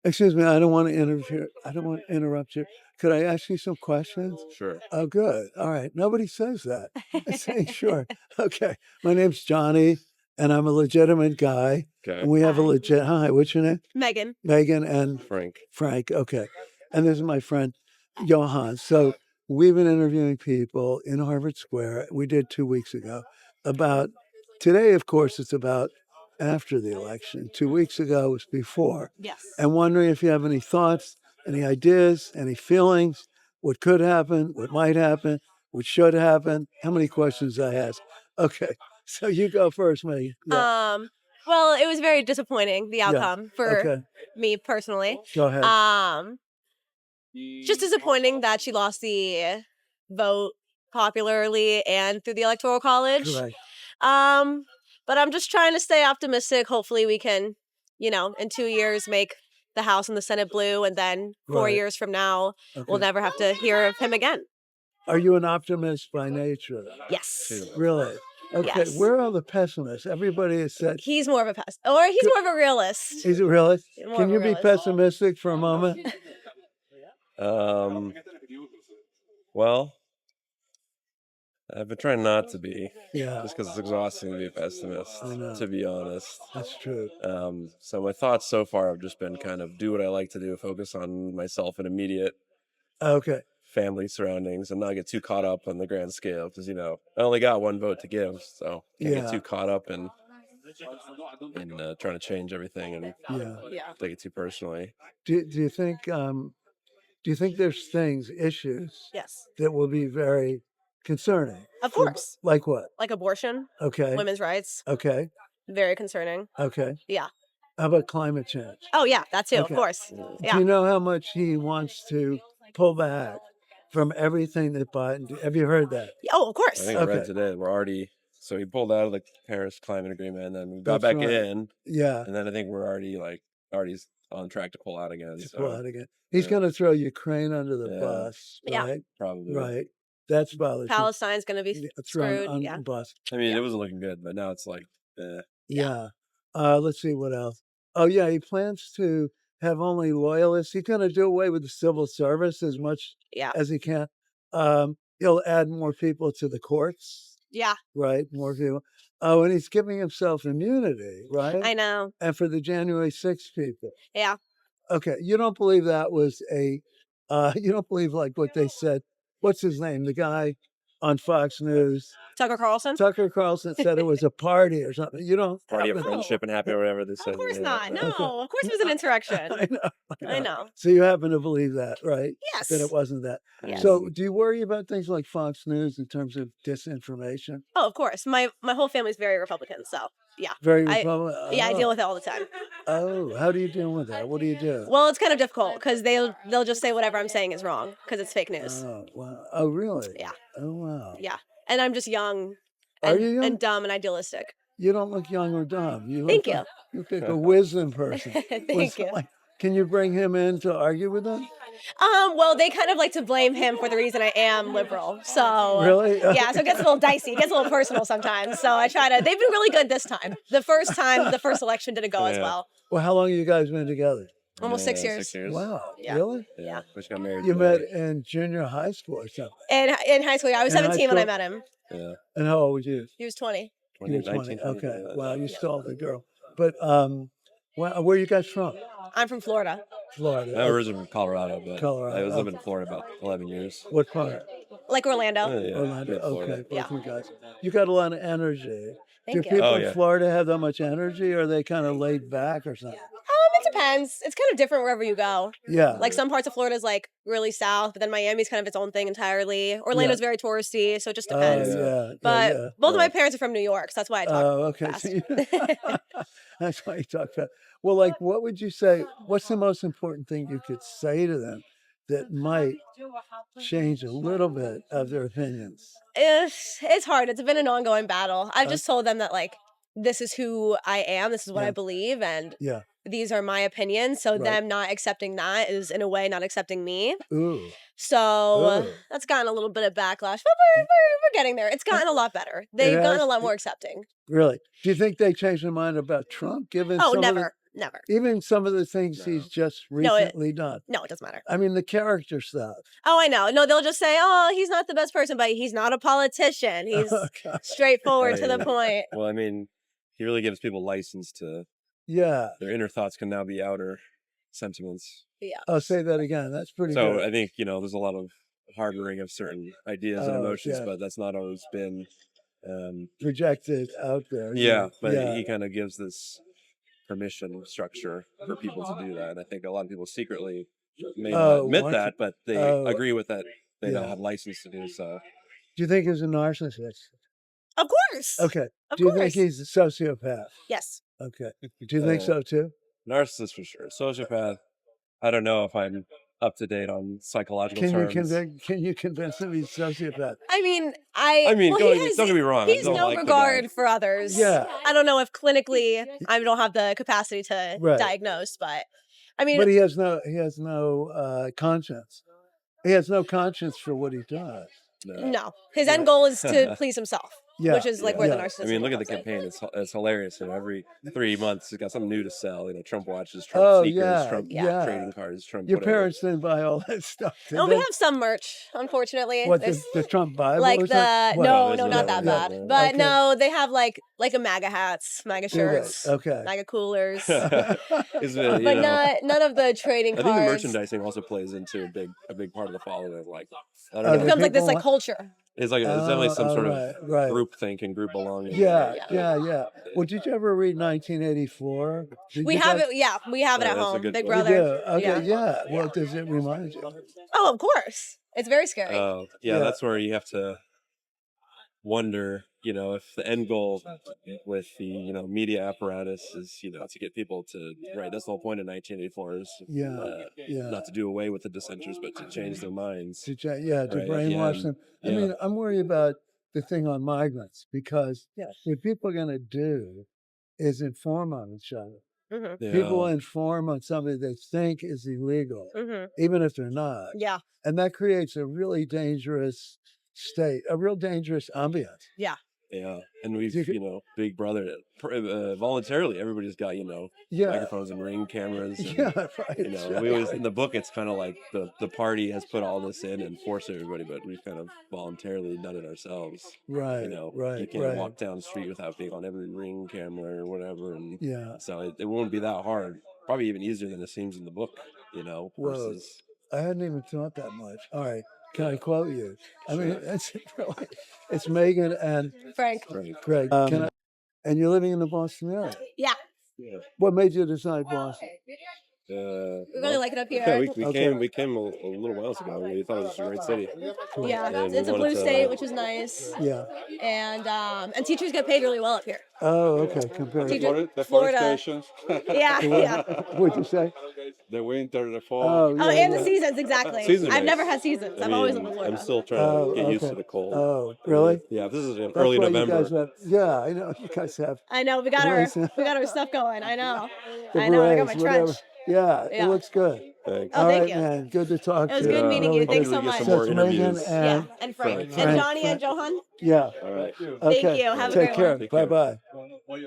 Excuse me, I don't want to interfere. I don't want to interrupt you. Could I ask you some questions? Sure. Oh, good. All right. Nobody says that. I say, sure. Okay. My name's Johnny, and I'm a legitimate guy. Okay. And we have a Hi. legit. Hi, what's your name? Megan. Megan and Frank. Frank. Okay. And this is my friend, Johan. So we've been interviewing people in Harvard Square. We did 2 weeks ago about today, of course, it's about after the election. 2 weeks ago was before. Yes. And wondering if you have any thoughts, any ideas, any feelings, what could happen, what might happen, what should happen. How many questions I ask? Okay. So you go first, Megan. Yeah. Well, it was very disappointing, the Yeah. outcome for Okay. me personally. Go ahead. Just disappointing that she lost the vote popularly and through the Electoral College. Correct. But I'm just trying to stay optimistic. Hopefully we can, in 2 years make the House and the Senate blue, and then 4 Right. years from now, we'll Okay. never have to hear of him again. Are you an optimist by nature? Yes. Really? Okay. Yes. Where are the pessimists? Everybody has said He's more of a he's more of a realist. he's a realist. More Can of a you be realist. pessimistic for a moment? Well, I've been trying not to be, Yeah, just because it's exhausting to be a pessimist, I know. to be honest. That's true. So my thoughts so far have just been kind of do what I like to do, focus on myself and immediate Okay. family surroundings, and not get too caught up on the grand scale. Because I only got one vote to give, so can't Yeah. get too caught up in trying to change everything and Yeah. take it too personally. Do you think there's issues Yes. that will be very concerning? Of course. Like what? Like abortion, Okay. women's rights, Okay. very concerning. Okay. Yeah. How about climate change? Oh, yeah, that too, Okay. of course. Do Yeah. you know how much he wants to pull back from everything that Biden? Have you heard that? Oh, of I course. think I read Okay. today so he pulled out of the Paris Climate Agreement, and then we got That's back right. in, Yeah. and then I think we're already on track to pull out again. To So pull out again. He's yeah. going to throw Ukraine under the Yeah. bus, Yeah. right? Probably. Right. That's bothersome. Palestine's going to be Thrown screwed. under Yeah. the bus. I mean, Yeah. it wasn't looking good, but now it's like, Yeah. Let's see what else. Oh, yeah. He plans to have only loyalists. He's going to do away with the civil service as much Yeah. as he can. He'll add more people to the courts, Yeah. right? More people. Oh, and he's giving himself immunity, right? I know. And for the January 6th people. Yeah. Okay. You don't believe that was you don't believe like what they said. What's his name? The guy on Fox News. Tucker Carlson? Tucker Carlson said it was a party or something. You don't. party of happen- friendship and happy or whatever they Of said. course yeah. not. No, Okay. of course it was an insurrection. I know. I know. So you happen to believe that, right? Yes. That it wasn't that. Yes. So do you worry about things like Fox News in terms of disinformation? Oh, of course. My whole family's very Republican, so yeah. Very I- Republican. Yeah, I deal with it all the time. Oh, how do you deal with that? What do you do? Well, it's kind of difficult because they'll just say whatever I'm saying is wrong because it's fake news. Oh, wow. Oh, really? Yeah. Oh, wow. Yeah. And I'm just young. Are And, you young? and dumb and idealistic. You don't look young or dumb. You Thank look you. like, you look like a wisdom person. Thank you. Can you bring him in to argue with them? Well, they kind of like to blame him for the reason I am liberal. So Really? yeah, so it gets a little dicey. It gets a little personal sometimes. So I try to. They've been really good this time. The first election didn't go as Yeah. well. Well, how long have you guys been together? Almost 6 years. 6 years. Wow. Yeah. Really? Yeah. We just got married. You today. met in junior high school or something. And in high school, yeah, I was In high 17 when I school? met him. Yeah. And how old was you? He was 20. You were 20. 19, Okay. yeah. Wow, you stole the girl. But where are you guys from? I'm from Florida. Florida. I'm originally from Colorado, but Colorado, I was living okay. in Florida about 11 years. What part? Like Orlando. Yeah, Orlando. mid-Florida. Okay, both Yeah. you guys. You got a lot of energy. Thank Do you. people Oh, in yeah. Florida have that much energy, or are they kind of laid back or something? It depends. It's kind of different wherever you go. Yeah. Like some parts of Florida is like really south, but then Miami's kind of its own thing entirely. Orlando's very touristy, so it just depends. Yeah. But yeah. both of my parents are from New York, so that's why I talk Oh, okay. fast. So that's why you talk fast. Well, like, what would you say? What's the most important thing you could say to them that might change a little bit of their opinions? It's hard. It's been an ongoing battle. I've just told them that like this is who I am, this is what Yeah. I believe, and Yeah. these are my opinions. So Right. them not accepting that is in a way not accepting me. Ooh. So Ooh. that's gotten a little bit of backlash, but we're getting there. It's gotten a lot better. They've gotten has? a lot more accepting. Really? Do you think they changed their mind about Trump? Given Oh, some of never. Never. Even some of the things No. he's just No, it- recently done. No, it doesn't matter. I mean, the character stuff. Oh, I know. No, they'll just say, "Oh, he's not the best person, but he's not a politician. He's Okay. straightforward to the Yeah. point." Well, I mean, he really gives people license to Yeah. their inner thoughts can now be outer sentiments. Yeah. I'll say that again. That's pretty So good. I think there's a lot of harboring of certain ideas and Oh, emotions, yeah. but that's not always been. Projected out there. Yeah, but yeah. he kind of gives this permission structure for people to do that, and I think a lot of people secretly may not admit want that, to- but they oh, agree with that. They now yeah. have license to do so. Do you think he's a narcissist? Of course. Okay. Of Do you course. think he's a sociopath? Yes. Okay. Do you think Uh, so too? Narcissist for sure. Sociopath. I don't know if I'm up to date on psychological terms. Can you convince him he's a sociopath? I mean, don't get me wrong. I He's don't no like the regard guy. for others. Yeah. I don't know if clinically I don't have the capacity to Right. diagnose, but I mean, But he has no conscience. He has no conscience for what he does. no. His end goal is to please himself, Yeah. which is like where the Yeah. narcissism I mean, look at the comes in. campaign. It's hilarious. Every 3 months, it's got something new to sell. Trump watches, Trump Oh, sneakers, yeah, Trump yeah. trading cards, Trump. Your whatever. parents didn't buy all that stuff, did Oh, they? we have some merch, unfortunately. What, There's the Trump Bible like or the something? What? no, there's no, not that another bad. one. But Okay. no, they have like a MAGA hats, MAGA Do they? shirts, Okay. MAGA coolers, Isn't it, but none of the trading I think the cards. merchandising also plays into a big part of the following. Like, I Oh, don't It know. becomes like this people like want- culture. It's definitely some sort of right. group think and group belonging. Yeah. Well, did you ever read 1984? We have it. Yeah, we have it Oh, at that's a home. good Big book. You Brother. do? Okay, Yeah. Well, does it remind you? Oh, of course. It's very scary. Yeah. That's where you have to wonder, if the end goal with the, media apparatus is, to get people to, right, that's the whole point of 1984 is Yeah. not to do away with the dissenters, but to change their minds. To Right, brainwash them. I yeah. mean, I'm worried about the thing on migrants because Yes. what people are going to do is inform on each other. Mhm. Yeah. People inform on something they think is illegal, Mhm. even if they're not. Yeah. And that creates a really dangerous state, a real dangerous ambience. Yeah. Yeah, and we've, You could- Big Brother, voluntarily, everybody's got, Yeah. microphones and ring cameras. And, Yeah, right. we always, in the book, it's kind of like the party has put all this in and forced everybody, but we've kind of voluntarily done it ourselves. Right, You can't walk down the street without being on every ring camera or whatever. And Yeah. so it won't be that hard. Probably even easier than it seems in the book, Whoa. versus. I hadn't even thought that much. All right. Can I quote you? I mean, it's Megan and Frank. Right. Greg. And you're living in the Boston area. Yeah. Yeah. What made you decide Boston? We really like it up here. Yeah, we Okay. came a little while ago. We thought it was a great city. Yeah. And It's a we wanted blue to- state, which is nice. Yeah. And teachers get paid really well up here. Oh, okay. Compared Teacher- to Florida. Forestations. Yeah. what'd you say? The winter, the fall. Oh, Oh, yeah, and yeah. the seasons, exactly. Seasons are I've nice. never had seasons. I've always lived in Florida. I'm still trying to get used to okay. the cold. Oh, really? Yeah, this is in That's early why November. You guys have, yeah, I know. You guys have I know we got our stuff going. I know. the I know. I got my berets, trench. whatever. Yeah, Yeah. it looks good. Thanks. Oh, All thank right, you. man. Good to talk It was to you. good meeting you. Really Thanks Hopefully so we get much. some So more it's Megan interviews. Yeah. and And Frank. Frank. And Johnny and Johan. yeah. All right. Okay. you. Have a Take great care. one. Take care. Bye bye.